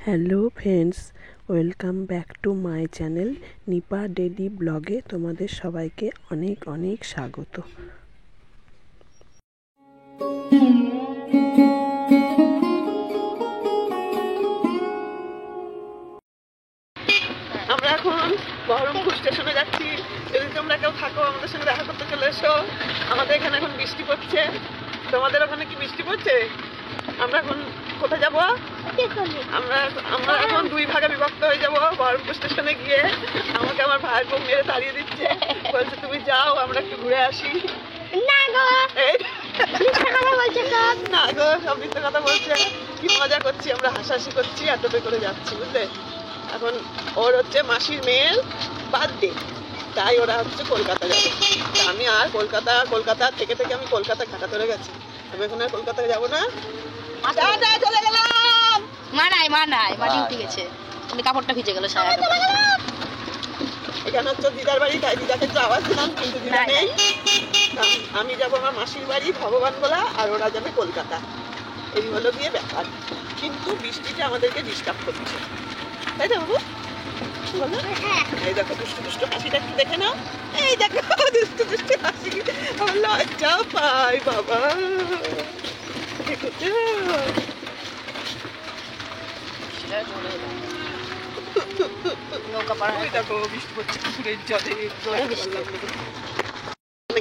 Hello friends, welcome back to my channel Nipa daily ব্লগে তোমাদের সবাইকে অনেক অনেক স্বাগত। আমরা এখন বহরমপুর স্টেশনে যাচ্ছি। যদি তোমরা কেউ থাকো আমাদের সঙ্গে দেখা করতে চলে এসো। আমাদের এখানে এখন বৃষ্টি পড়ছে। তোমাদের ওখানে কি বৃষ্টি পড়ছে? আমরা এখন কোথায় যাবো? আমরা এখন দুই ভাগে বিভক্ত হয়ে যাবো। বহরমপুর স্টেশনে গিয়ে আমাকে আমার ভাইয়ের বউ মেরে তাড়িয়ে দিচ্ছে, বলছে তুমি যাও, আমরা একটু ঘুরে আসি। না গো, সব মিথ্যে কথা বলছে। কি মজা করছি আমরা, হাসাহাসি করছি, এতটা করে যাচ্ছি, বুঝলে। এখন ওর হচ্ছে মাসির মেয়ের বার্থডে, তাই ওরা হচ্ছে কলকাতা যাবে। আমি আর কলকাতা থেকে আমি কলকাতা ঘাটা ধরে গেছি। আমি এখন আর কলকাতায় যাবো না, চলে গেলাম। মানাই উঠে গেছে, কাপড়টা ভিজে গেল। এখানে হচ্ছে দিদার বাড়ি, তাই দিদাকে একটু আওয়াজ দিলাম, কিন্তু দিদা নেই। আমি যাবো আমার মাসির বাড়ি ভগবানগোলা, আর ওরা যাবে কলকাতা। এই হলো গিয়ে ব্যাপার। কিন্তু বৃষ্টিটা আমাদেরকে ডিস্টার্ব করছে, তাই তো বাবু? এই দেখো দুষ্টু হাসিটা একটু দেখে নাও। এই দেখো দুষ্টু হাসি, লজ্জা পাই বাবা।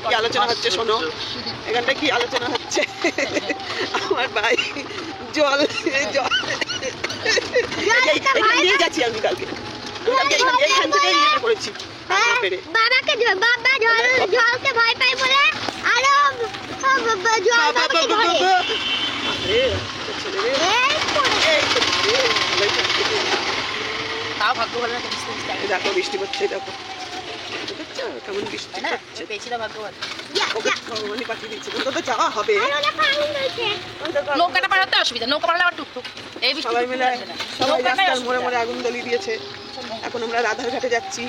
কি আলোচনা হচ্ছে শোনো, এখানটা কি আলোচনা হচ্ছে? আমার ভাই জল নিয়ে যাচ্ছি আমি কালকে এখান থেকে নিয়ে করেছি বাবাকে, বাবা জলকে ভয় পাই বলে আরো তাও ভাগ্য ভালো না। দেখো বৃষ্টি পড়ছে, দেখো কেমন বৃষ্টি পড়ছে। পাঠিয়ে দিচ্ছে, তো যাওয়া হবে। নৌকাটা পাড়াতে অসুবিধা, নৌকা পাড়ালে আবার টুকটুক। এই সবাই মিলে সবাই রাস্তার মোড়ে আগুন জ্বালিয়ে দিয়েছে। এখন আমরা রাধার ঘাটে যাচ্ছি,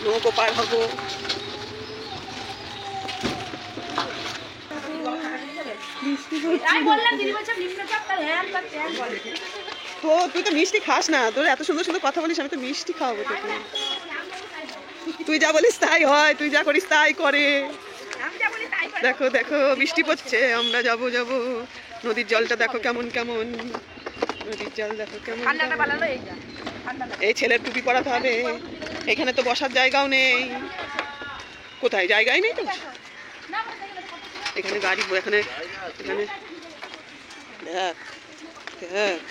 নৌকো পার হবো। তুই তো মিষ্টি খাস না, তোর এত সুন্দর সুন্দর কথা বলিস, আমি তো মিষ্টি খাওয়াবো তোকে। তুই যা বলিস তাই হয়, তুই যা করিস তাই করে। দেখো দেখো বৃষ্টি পড়ছে, আমরা যাবো নদীর জলটা দেখো কেমন কেমন, নদীর জল দেখো কেমন। এই ছেলের টুপি পরাতে হবে, এখানে তো বসার জায়গাও নেই। কোথায় জায়গাই নেই তো, এখানে গাড়ি, এখানে এখানে দেখ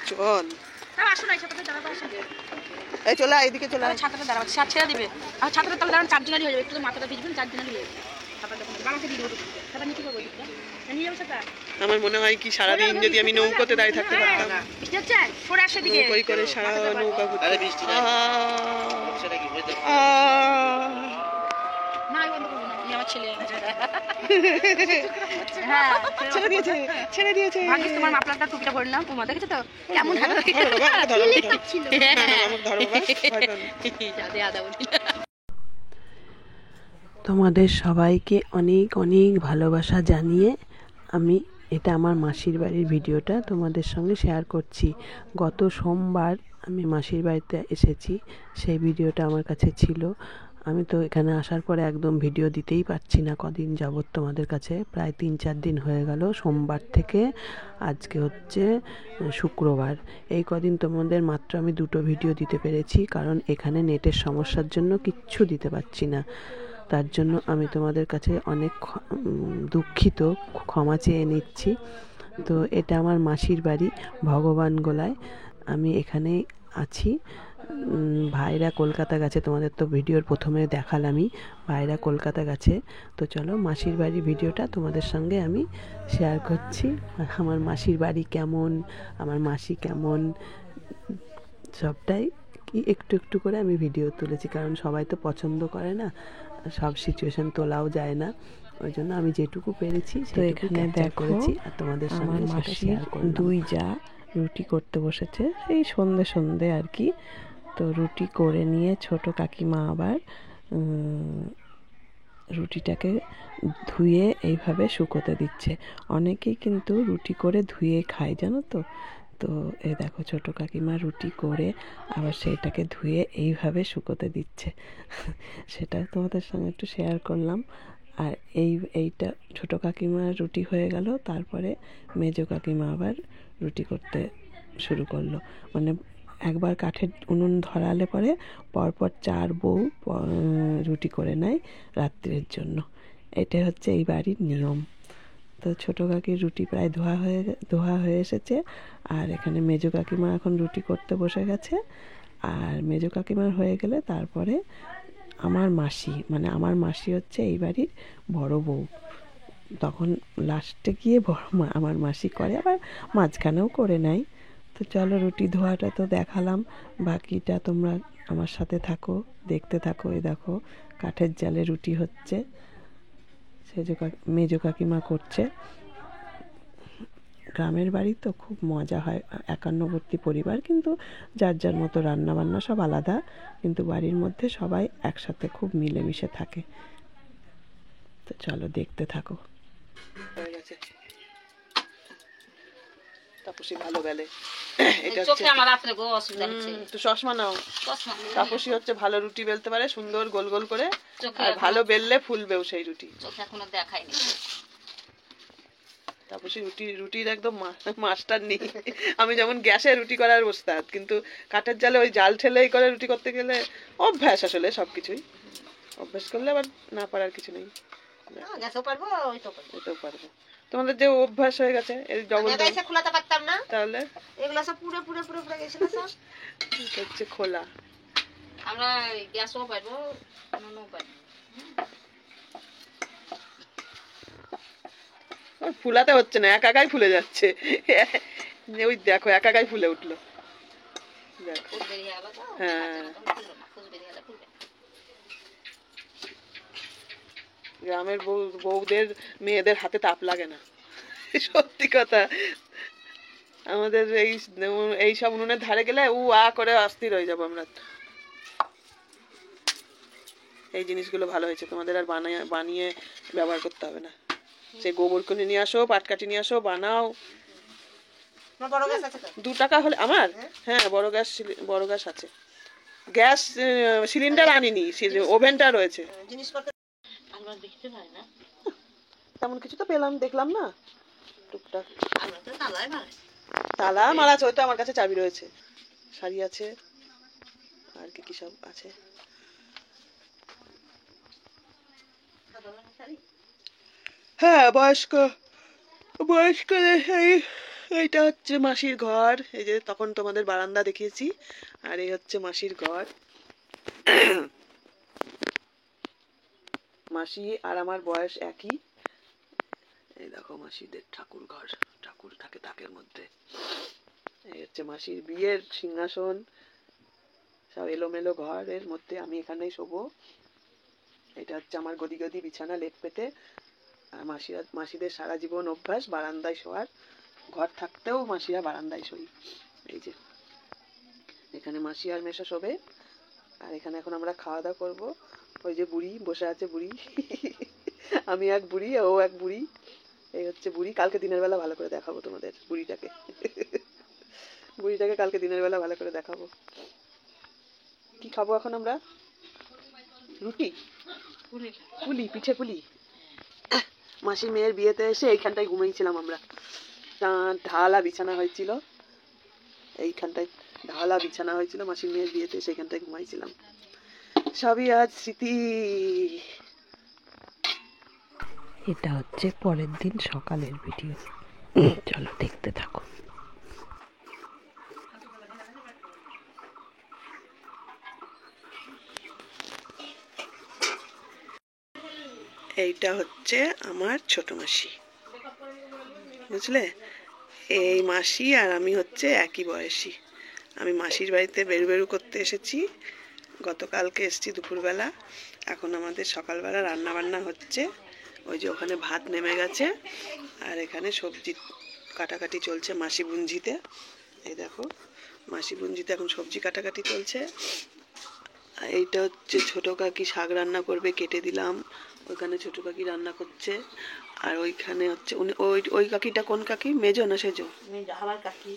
চল, এই চলে এদিকে চলে। ছাতাটা দাঁড়াবে, ছেড়ে দিবে। আর ছাতাটা তাহলে দাঁড়ান, চারজনেরই হয়ে যাবে। একটু মাথাটা ভিজবেন, চারজনেরই হয়ে যাবে। আমার মনে হয় কি সারাদিন যদি আমি নৌকাতে দাঁড়িয়ে থাকতে পারতাম, নৌকোই করে সারা নৌকা ছেড়ে দিয়েছে। তোমার মাফলারটা টুপিটা ভরলাম, তোমার দেখেছো তো কেমন তোমাদের সবাইকে অনেক অনেক ভালোবাসা জানিয়ে আমি এটা আমার মাসির বাড়ির ভিডিওটা তোমাদের সঙ্গে শেয়ার করছি। গত সোমবার আমি মাসির বাড়িতে এসেছি, সেই ভিডিওটা আমার কাছে ছিল। আমি তো এখানে আসার পরে একদম ভিডিও দিতেই পারছি না কদিন যাবৎ তোমাদের কাছে, প্রায় 3-4 দিন হয়ে গেল। সোমবার থেকে আজকে হচ্ছে শুক্রবার, এই কদিন তোমাদের মাত্র আমি 2টো ভিডিও দিতে পেরেছি, কারণ এখানে নেটের সমস্যার জন্য কিচ্ছু দিতে পারছি না। তার জন্য আমি তোমাদের কাছে অনেক দুঃখিত, ক্ষমা চেয়ে নিচ্ছি। তো এটা আমার মাসির বাড়ি ভগবানগোলায়, আমি এখানে আছি। ভাইরা কলকাতা গেছে, তোমাদের তো ভিডিওর প্রথমে দেখালামই, ভাইরা কলকাতা গেছে। তো চলো মাসির বাড়ির ভিডিওটা তোমাদের সঙ্গে আমি শেয়ার করছি। আমার মাসির বাড়ি কেমন, আমার মাসি কেমন, সবটাই একটু একটু করে আমি ভিডিও তুলেছি, কারণ সবাই তো পছন্দ করে না, সব সিচুয়েশন তোলাও যায় না, ওই জন্য আমি যেটুকু পেরেছি তো এখানে করেছি আর তোমাদের সঙ্গে সেটা শেয়ার করলাম। দুই যা রুটি করতে বসেছে, এই সন্ধে আর কি। তো রুটি করে নিয়ে ছোট কাকিমা আবার রুটিটাকে ধুয়ে এইভাবে শুকোতে দিচ্ছে। অনেকেই কিন্তু রুটি করে ধুয়ে খায়, জানো তো। তো এই দেখো ছোটো কাকিমা রুটি করে আবার সেইটাকে ধুয়ে এইভাবে শুকোতে দিচ্ছে। সেটাও তোমাদের সঙ্গে একটু শেয়ার করলাম। আর এইটা ছোটো কাকিমার রুটি হয়ে গেল, তারপরে মেজো কাকিমা আবার রুটি করতে শুরু করলো। মানে একবার কাঠের উনুন ধরালে পরে পরপর 4 বউ রুটি করে নেয় রাত্রের জন্য। এটা হচ্ছে এই বাড়ির নিয়ম। তো ছোটো কাকির রুটি প্রায় ধোয়া হয়ে এসেছে, আর এখানে মেজো কাকিমা এখন রুটি করতে বসে গেছে। আর মেজো কাকিমার হয়ে গেলে তারপরে আমার মাসি হচ্ছে এই বাড়ির বড় বউ, তখন লাস্টে গিয়ে আমার মাসি করে, আবার মাঝখানেও করে নেয়। তো চলো, রুটি ধোয়াটা তো দেখালাম, বাকিটা তোমরা আমার সাথে থাকো, দেখতে থাকো। এই দেখো কাঠের জালে রুটি হচ্ছে, মেজো কাকিমা করছে। গ্রামের বাড়ি তো খুব মজা হয়, একান্নবর্তী পরিবার, কিন্তু যার যার মতো রান্নাবান্না সব আলাদা, কিন্তু বাড়ির মধ্যে সবাই একসাথে খুব মিলেমিশে থাকে। তো চলো দেখতে থাকো। হয়ে গেছে, তাপসী ভালো গেলে। এটা চোখে আমার রাত্রে গো অসুবিধা হচ্ছে। একটু চশমা নাও। তাপসী হচ্ছে ভালো রুটি বেলতে পারে, সুন্দর গোল গোল করে, আর ভালো বেললে ফুলবেও সেই রুটি। চোখে এখনো দেখায়নি। তাপসী রুটির একদম মাস্টার নেই। আমি যেমন গ্যাসে রুটি করার ওস্তাদ, কিন্তু কাঠের জালে ওই জাল ঠেলেই করে রুটি করতে গেলে অভ্যাস, আসলে সবকিছুই অভ্যাস করলে আবার না পারার কিছু নেই। গ্যাসও পারবো, ওইটাও পারবো। তোমাদের যে অভ্যাস হয়ে গেছে এই ডবল খোলাতে পারতাম না, তাহলে এগুলো সব পুরো পুরো পুরো পুরো গেছিল সব। এটা হচ্ছে খোলা। আমরা গ্যাসও পারবো, নুনও পারবো। ফুলাতে হচ্ছে না, একাই ফুলে যাচ্ছে। ওই দেখো একাই ফুলে উঠলো। হ্যাঁ, গ্রামের বউদের মেয়েদের হাতে তাপ লাগে না, সত্যি কথা। আমাদের এই সব উনুনের ধারে গেলে করে অস্থির হয়ে যাবো আমরা। এই জিনিসগুলো ভালো হয়েছে, তোমাদের আর বানিয়ে ব্যবহার করতে হবে না। সে গোবর কিনে নিয়ে আসো, পাটকাঠি নিয়ে আসো, বানাও। 2 টাকা হলে আমার, হ্যাঁ বড় গ্যাস আছে। গ্যাস সিলিন্ডার আনিনি, ওভেনটা রয়েছে। তেমন কিছু তো পেলাম, দেখলাম না, টুকটাক তালা মারা আছে। ওইটা আমার কাছে চাবি রয়েছে, শাড়ি আছে, আর কি সব আছে। হ্যাঁ, বয়স্কদের এইটা হচ্ছে মাসির ঘর। এই যে তখন তোমাদের বারান্দা দেখিয়েছি, আর এই হচ্ছে মাসির ঘর। মাসি আর আমার বয়স একই। এই দেখো মাসিদের ঠাকুর ঘর, ঠাকুর থাকে তাকের মধ্যে। এই হচ্ছে মাসির বিয়ের সিংহাসন, সব এলোমেলো ঘরের মধ্যে আমি এখানেই শোবো। এটা হচ্ছে আমার গদি গদি বিছানা, লেপ পেতে। আর মাসিদের সারা জীবন অভ্যাস বারান্দায় শোয়ার, ঘর থাকতেও মাসিরা বারান্দায় শোয়। এই যে এখানে মাসি আর মেশো শোবে, আর এখানে এখন আমরা খাওয়া দাওয়া করবো। ওই যে বুড়ি বসে আছে, বুড়ি, আমি এক বুড়ি, ও এক বুড়ি। এই হচ্ছে বুড়ি, কালকে দিনের বেলা ভালো করে দেখাবো তোমাদের বুড়িটাকে। বুড়িটাকে কালকে দিনের বেলা ভালো করে দেখাবো। কি খাবো এখন আমরা? রুটি, পুলি, পিঠে পুলি। মাসির মেয়ের বিয়েতে এসে এইখানটায় ঘুমিয়েছিলাম আমরা। ঢালা বিছানা হয়েছিল, এইখানটায় ঢালা বিছানা হয়েছিল মাসির মেয়ের বিয়েতে, সেইখানটায় ঘুমাইছিলাম। সবই আজ স্মৃতি। এটা হচ্ছে পরের দিন সকালের ভিডিও, চলো দেখতে থাকো। এইটা হচ্ছে আমার ছোট মাসি, বুঝলে? এই মাসি আর আমি হচ্ছে একই বয়সী। আমি মাসির বাড়িতে বেরু করতে এসেছি, গতকালকে এসেছি দুপুরবেলা। এখন আমাদের সকালবেলা রান্না বান্না হচ্ছে। ওই যে ওখানে ভাত নেমে গেছে, আর এখানে সবজি কাটাকাটি চলছে মাসি বুঞ্জিতে। এই দেখো মাসি বুঞ্জিতে এখন সবজি কাটাকাটি চলছে। এইটা হচ্ছে ছোট কাকি শাক রান্না করবে, কেটে দিলাম। ওইখানে ছোট কাকি রান্না করছে, আর ওইখানে হচ্ছে ওই কাকিটা কোন কাকি? মেজো না সেজো? আমার কাকি,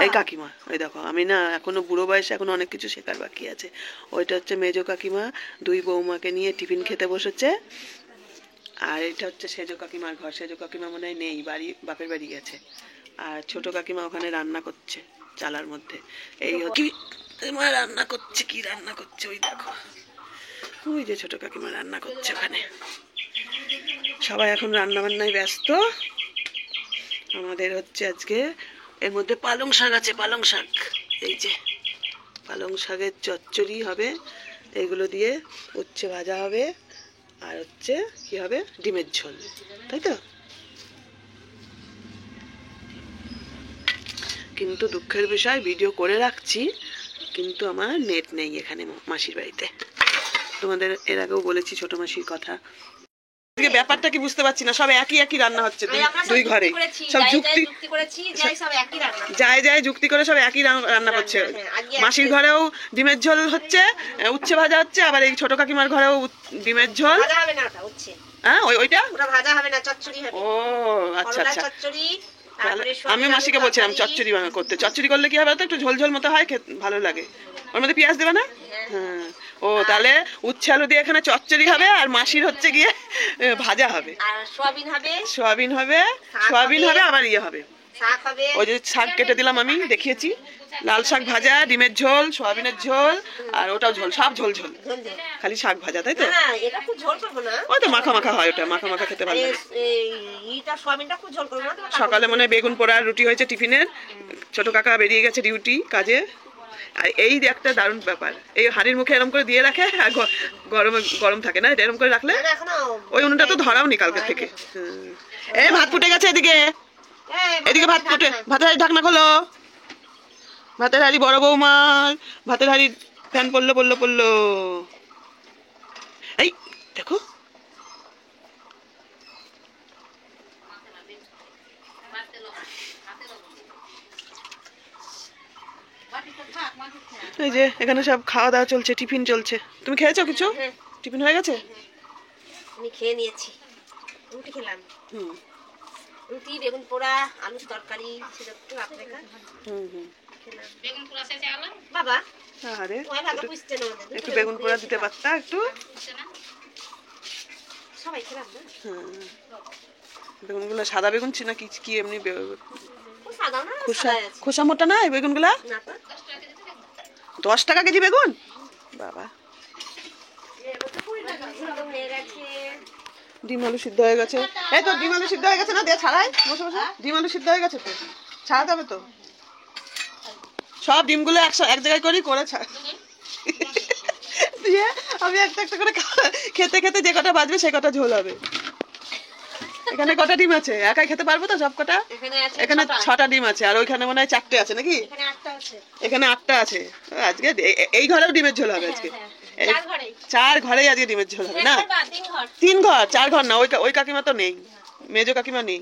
এই কাকিমা, ওই দেখো আমি না এখনো বুড়ো বয়সে এখনো অনেক কিছু শেখার বাকি আছে। ওইটা হচ্ছে মেজো কাকিমা, দুই বৌমাকে নিয়ে টিফিন খেতে বসেছে। আর এটা হচ্ছে সেজো কাকিমার ঘর। সেজো কাকিমা মনে হয় নেই, বাপের বাড়ি গেছে। আর ছোট কাকিমা ওখানে রান্না করছে চালার মধ্যে। এই কি রান্না করছে, কি রান্না করছে ওই দেখো, ওই যে ছোট কাকিমা রান্না করছে ওখানে। সবাই এখন রান্না বান্নায় ব্যস্ত। আমাদের হচ্ছে আজকে এর মধ্যে পালং শাক আছে, পালং শাক, এই যে পালং শাকের চচ্চড়ি হবে, এগুলো দিয়ে উচ্ছে ভাজা হবে, আর হচ্ছে কি হবে, ডিমের ঝোল, তাই তো। কিন্তু দুঃখের বিষয় ভিডিও করে রাখছি, কিন্তু আমার নেট নেই এখানে মাসির বাড়িতে। তোমাদের এর আগেও বলেছি ছোট মাসির কথা। ব্যাপারটা কি বুঝতে পারছি না, সব একই একই রান্না হচ্ছে দুই ঘরে, সব যুক্তি যায় যায় যুক্তি করে সব একই রান্না করছে। মাসির ঘরেও ডিমের ঝোল হচ্ছে, উচ্ছে ভাজা হচ্ছে, আবার এই ছোট কাকিমার ঘরেও ডিমের ঝোল। হ্যাঁ ওইটা ভাজা হবে না, চচ্চড়ি হবে। ও আচ্ছা আচ্ছা, আমি মাসিকে বলছিলাম চচ্চড়ি করতে। চচ্চড়ি করলে কি হবে, তো একটু ঝোল ঝোল মতো হয়, ভালো লাগে। ওর মধ্যে পেঁয়াজ দেবে না? হ্যাঁ। ও তাহলে উচ্ছে আলু দিয়ে এখানে চচ্চড়ি হবে, আর মাসির হচ্ছে গিয়ে ভাজা হবে, সোয়াবিন হবে, সোয়াবিন হবে, আবার ইয়ে হবে, ওই যে শাক কেটে দিলাম আমি দেখিয়েছি, লাল শাক ভাজা, ডিমের ঝোল, সোয়াবিনের ঝোল, আর ওটাও ঝোল, সব ঝোল ঝোল, খালি শাক ভাজা, তাই তো। ওই তো মাখা মাখা হয়, ওটা মাখা মাখা খেতে ভালো লাগে। সকালে মনে হয় বেগুন পোড়া রুটি হয়েছে টিফিনের। ছোট কাকা বেরিয়ে গেছে ডিউটি কাজে। আর এই একটা দারুণ ব্যাপার, এই হাড়ির মুখে এরম করে দিয়ে রাখে, আর গরম থাকে না, এরম করে রাখলে। ওই উনুনটা তো ধরাও নি কালকে থেকে। এই ভাত ফুটে গেছে, এদিকে এদিকে ভাত ফুটে, ভাতের হাড়ি ঢাকনা খোলো, ভাতের হাড়ি বড় বৌমার, ভাতের হাড়ি ফ্যান পড়লো। এই দেখো, এই যে এখানে সব খাওয়া দাওয়া চলছে, টিফিন চলছে। তুমি খেয়েছো কিছু? টিফিন হয়ে গেছে? আমি খেয়ে নিয়েছি, রুটি খেলাম। রুটি, বেগুন পোড়া, আলুর তরকারি, সেটা একটু আপনাকে খেলাম। বেগুন পোড়া শেষে আলাম বাবা। আরে একটু বেগুন পোড়া দিতে পারতা, একটু সবাই খেলাম না। বেগুনগুলো সাদা বেগুন ছিল কি কি এমনি সাদা না, খোসা মোটা না এই বেগুনগুলা? 10 টাকা কেজি বেগুন, বাবা। ডিম আলু সিদ্ধ হয়ে গেছে, এই তো ডিম আলু সিদ্ধ হয়ে গেছে না, দিয়ে ছাড়াই বসে বসে। ডিম আলু সিদ্ধ হয়ে গেছে তো, ছাড়াতে হবে তো। সব ডিমগুলো এক জায়গায় করে দিয়ে আমি একটা একটা করে খেতে খেতে যে কটা বাজবে সে কটা ঝোল হবে। এখানে কটা ডিম আছে, একাই খেতে পারবো তো সব কটা? এখানে 6টা ডিম আছে, আর ওইখানে মনে হয় 4টে আছে নাকি? এখানে 8টা আছে। আজকে এই ঘরেও ডিমের ঝোল হবে আজকে। 4 ঘরেই আজকে ডিমের ঝোল হবে না? 3 ঘর, 4 ঘর না। ওই কাকিমা তো নেই, মেজো কাকিমা নেই,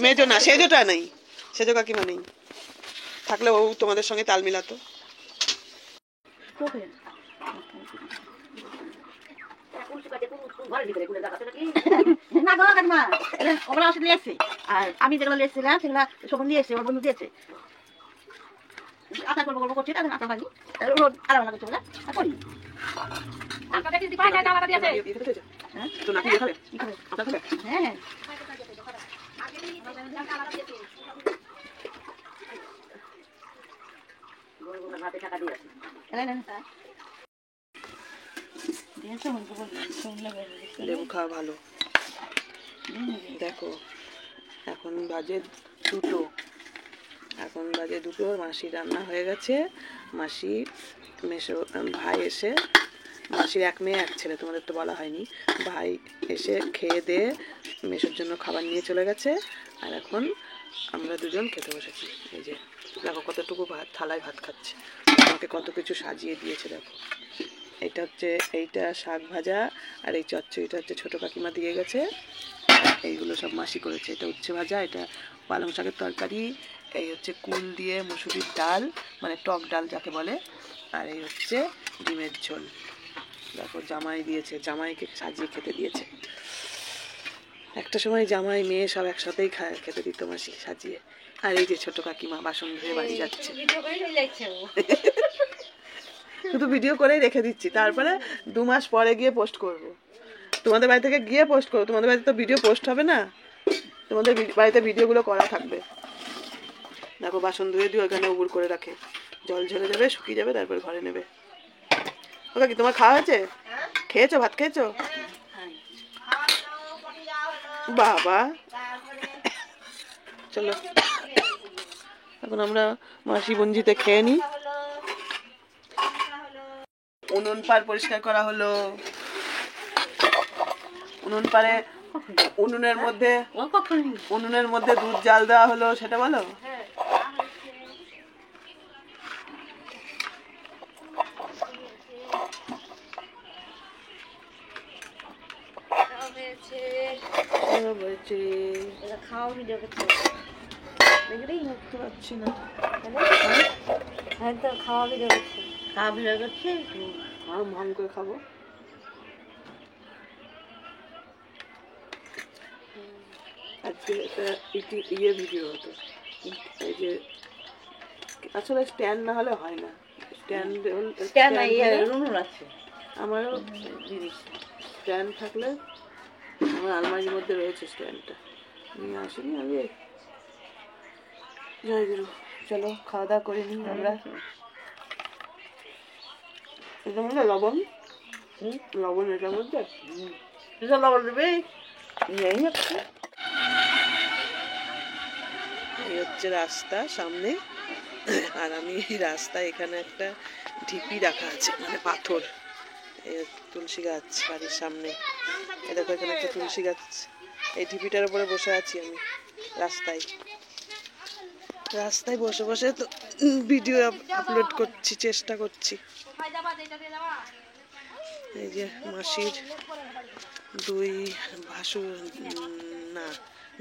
মেজো না, সেজোটা নেই, সেজো কাকিমা নেই। থাকলে ও তোমাদের সঙ্গে তাল মিলাতো। আমি যেগুলো লিখছিলাম সেগুলো শোভন দিয়েছে, ওর বন্ধু দিয়েছে। আশা করবো করছি, আশা পারি আলাদা করছে বলে করি। হ্যাঁ লেবু খাওয়া ভালো। দেখো এখন বাজে 2টো, মাসি রান্না হয়ে গেছে। মাসি মেসো ভাই এসে, মাসির 1 মেয়ে 1 ছেলে, তোমাদের তো বলা হয়নি। ভাই এসে খেয়ে দিয়ে মেসোর জন্য খাবার নিয়ে চলে গেছে, আর এখন আমরা দুজন খেতে বসেছি। এই যে দেখো কতটুকু ভাত, থালায় ভাত খাচ্ছে, আমাকে কত কিছু সাজিয়ে দিয়েছে। দেখো এইটা শাক ভাজা, আর এই চচ্চড়িটা হচ্ছে ছোট কাকিমা দিয়ে গেছে। এইগুলো সব মাসি করেছে। এটা উচ্ছে ভাজা, এটা পালং শাকের তরকারি, এই হচ্ছে কুল দিয়ে মসুরির ডাল, মানে টক ডাল যাকে বলে, আর এই হচ্ছে ডিমের ঝোল। দেখো জামাই দিয়েছে, জামাইকে সাজিয়ে খেতে দিয়েছে। একটা সময় জামাই মেয়ে সব একসাথেই খেতে দিত মাসি সাজিয়ে। আর এই যে ছোট কাকিমা বাসন ধুয়ে বাড়ি যাচ্ছে। শুধু ভিডিও করেই রেখে দিচ্ছি, তারপরে 2 মাস পরে গিয়ে পোস্ট করব। তোমাদের বাড়ি থেকে গিয়ে পোস্ট করবো, তোমাদের বাড়িতে তো ভিডিও পোস্ট হবে না, তোমাদের বাড়িতে ভিডিওগুলো করা থাকবে। দেখো বাসন ধুয়ে দিয়ে ওখানে উবুর করে রাখে, জল ঝরে যাবে, শুকিয়ে যাবে, তারপর ঘরে নেবে। ও কাকি তোমার খাওয়া হয়েছে? খেয়েছো? ভাত খেয়েছো? বাবা চলো এখন আমরা মাসি বঞ্জিতে খেয়ে নিই। উনুন পাড় পরিষ্কার করা হলো। উনুন পাড়ে উনুনের মধ্যে দুধ জাল দেওয়া হলো, সেটা বলো। খাওয়া ভিডিও করতে পারছি না, হ্যাঁ তো খাওয়া ভিডিও করছে, খাওয়া ভিডিও করছে, আর ভাম করে খাবো। আজকে একটা ইয়ে ভিডিও হতো, এই যে আসলে স্ট্যান্ড না হলে হয় না, স্ট্যান্ড আছে আমারও স্ট্যান্ড থাকলে, আমার আলমারির মধ্যে রয়েছে স্ট্যান্ডটা, নিয়ে আসিনি আমি। জয় গুরু, চলো খাওয়া দাওয়া করে নিই আমরা। এটার মধ্যে লবণ, লবণ এটার মধ্যে লবণ দেবে। এই হচ্ছে রাস্তা সামনে, আর আমি রাস্তা এখানে একটা ঢিপি রাখা আছে, মানে পাথর, তুলসী গাছ বাড়ির সামনে। এই দেখো এখানে একটা তুলসী গাছ, এই ঢিপিটার উপরে বসে আছি আমি রাস্তায় বসে বসে তো ভিডিও আপলোড করছি, চেষ্টা করছি। এই যে মাসির 2 ভাসুর না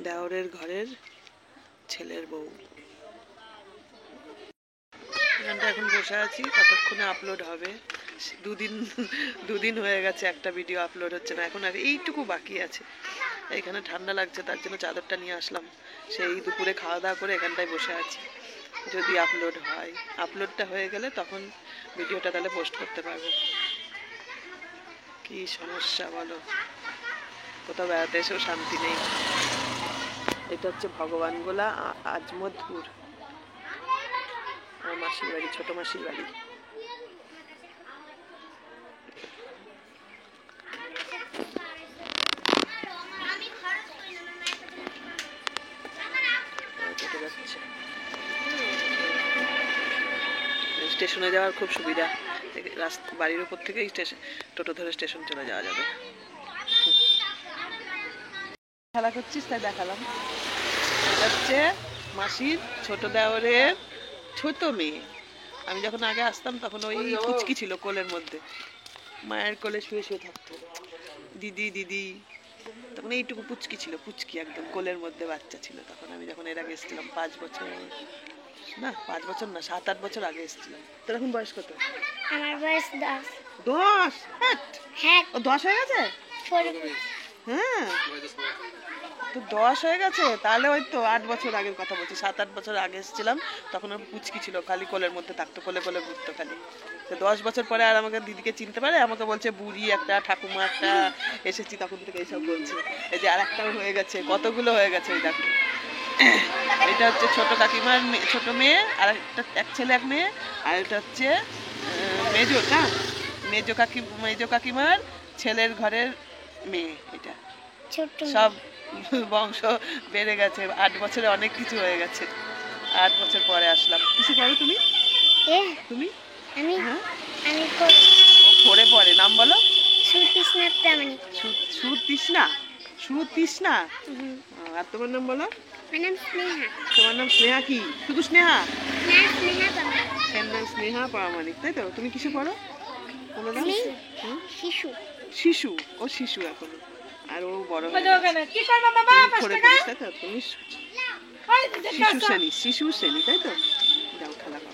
দেওরের ঘরের ছেলের বউ, এখানটা এখন বসে আছি, কতক্ষণে আপলোড হবে। 2 দিন হয়ে গেছে একটা ভিডিও আপলোড হচ্ছে না, এখন আর এইটুকু বাকি আছে। এখানে ঠান্ডা লাগছে, তার জন্য চাদরটা নিয়ে আসলাম। সেই দুপুরে খাওয়া দাওয়া করে এখানটায় বসে আছি, যদি আপলোড হয়, আপলোডটা হয়ে গেলে তখন ভিডিওটা তাহলে পোস্ট করতে পারবো। কি সমস্যা বলো, কোথাও বেড়াতে এসেও শান্তি নেই। এটা হচ্ছে ভগবানগোলা আজমতপুর, আমার মাসির বাড়ি, ছোট মাসির বাড়ি। স্টেশনে যাওয়ার খুব সুবিধা, বাড়ির উপর থেকেই টোটো ধরে স্টেশন চলে যাওয়া যাবে। খেলা করছিস তাই দেখালাম। এটা হচ্ছে মাসির ছোট দেওরের ছোট মেয়ে। আমি যখন আগে আসতাম তখন ওই পুচকি ছিল কোলের মধ্যে, মায়ের কোলে শুয়ে শুয়ে থাকতো। দিদি তখন এইটুকু পুচকি ছিল, পুচকি একদম কোলের মধ্যে বাচ্চা ছিল তখন। আমি যখন এর আগে এসেছিলাম 5 বছর না, 7-8 বছর আগে এসেছিলাম। তোর এখন বয়স কত? আমার বয়স 10। 10? হ্যাঁ। ও 10 হয়ে গেছে? হ্যাঁ তো 10 হয়ে গেছে, তাহলে ওই তো 8 বছর আগের কথা বলছি। 7-8 বছর আগে এসেছিলাম, তখন ওর পুচকি ছিল, খালি কোলের মধ্যে থাকতো, কোলে ঘুরতো খালি। তো 10 বছর পরে আর আমাকে দিদিকে চিনতে পারে, আমাকে বলছে বুড়ি একটা, ঠাকুমা একটা, এসেছি তখন থেকে এইসব বলছে। এই যে আর একটাও হয়ে গেছে, কতগুলো হয়ে গেছে এই দেখো। এটা হচ্ছে ছোট কাকিমার ছোট মেয়ে, আর এক ছেলে এক মেয়ে, আর এটা হচ্ছে মেজো কাকিমার ছেলের ঘরের মেয়ে। এটা সব বংশ বেড়ে গেছে, 8 বছরে অনেক কিছু হয়ে গেছে। 8 বছর পরে আসলাম। কিছু করো তুমি? তুমি? আমি পরে পরে নাম বলো। সুতৃষ্ণা প্রামাণিক। সুতৃষ্ণা। আর তোমার নাম বলো? আমার নাম স্নেহা। তোমার নাম স্নেহা? কি শুধু স্নেহা? না, স্নেহা প্রামাণিক। নাম স্নেহা প্রামাণিক, তাই তো? তুমি কিসে পড়ো? শিশু। ও শিশু এখনো, আর ও বড় হয়ে গেছে। তুমি শিশু শ্রেণী, তাই তো? যাও খেলা করো।